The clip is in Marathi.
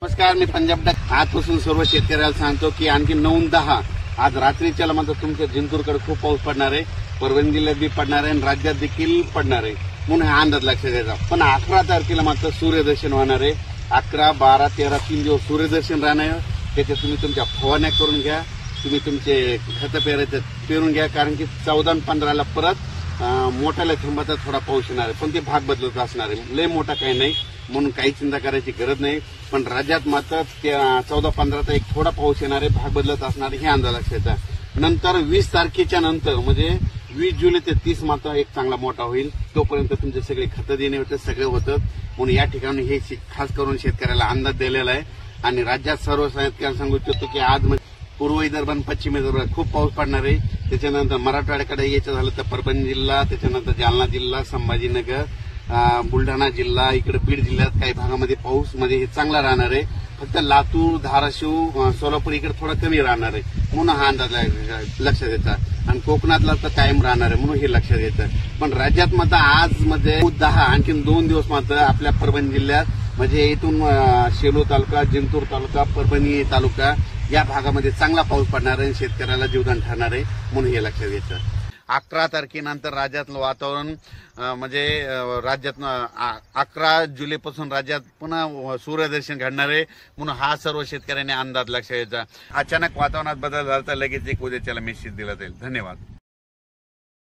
नमस्कार, मी पंजाब डक आजपासून सर्व शेतकऱ्याला सांगतो की आणखी 9-10 आज रात्रीच्या मात्र तुमच्या जिंतूरकडे खूप पाऊस पडणार आहे, परभणी जिल्ह्यात बी पडणार आहे आणि राज्यात देखील पडणार आहे म्हणून हा अंदाज लक्षात द्यायचा। पण 11 तारखेला मात्र सूर्यदर्शन होणार आहे। 11, 12, 13 3 दिवस सूर्यदर्शन राहणार आहे। त्याच्यात तुम्ही तुमच्या फवारण्या करून घ्या, तुम्ही तुमचे खत पेरून घ्या, कारण की 14 आणि 15ला परत मोठ्याला थेंबाचा थोडा पाऊस येणार आहे, पण ते भाग बदलत असणार आहे, लय मोठा काही नाही म्हणून काही चिंता करायची गरज नाही। पण राज्यात मात्र 14-15चा एक थोडा पाऊस येणार आहे, भाग बदलत असणार आहे, हे अंदाज लक्षात। नंतर 20 तारखेच्या नंतर म्हणजे 20 जुलै ते 30 मात्र एक चांगला मोठा होईल, तोपर्यंत तुमचे सगळे खतं देणे होते, सगळे होतं म्हणून या ठिकाणी हे खास करून शेतकऱ्याला अंदाज दिलेला आहे। आणि राज्यात सर्व शेतकऱ्यांना सांगू इच्छितो की आज पूर्व विदर्भ आणि पश्चिम विदर्भात खूप पाऊस पडणार आहे। त्याच्यानंतर मराठवाड्याकडे यायचं झालं तर परभणी जिल्हा, त्याच्यानंतर जालना जिल्हा, संभाजीनगर, बुलढाणा जिल्हा, इकडे बीड जिल्ह्यात काही भागामध्ये पाऊस म्हणजे हे चांगला राहणार आहे। फक्त लातूर, धाराशिव, सोलापूर इकडे थोडा कमी राहणार आहे म्हणून हा अंदाज लक्षात द्यायचा। आणि कोकणातला तर कायम राहणार आहे म्हणून हे लक्षात घ्यायचं। पण राज्यात मात्र आज मध्ये 10 आणखी 2 दिवस मात्र आपल्या परभणी जिल्ह्यात म्हणजे इथून शेलू तालुका, जिंतूर तालुका, परभणी तालुका या भागामध्ये चांगला पाऊस पडणार आहे, शेतकऱ्याला जीवदान ठरणार आहे म्हणून हे लक्षात घ्यायचं। 11 तारखेनंतर राज्यातलं वातावरण म्हणजे राज्यात 11 जुलैपासून राज्यात पुन्हा सूर्यदर्शन घडणार आहे म्हणून हा सर्व शेतकऱ्यांनी अंदाज लक्षात घ्यायचा। अचानक वातावरणात बदल झाला तर लगेच एक उद्याच्याला मेसेज दिला जाईल। धन्यवाद।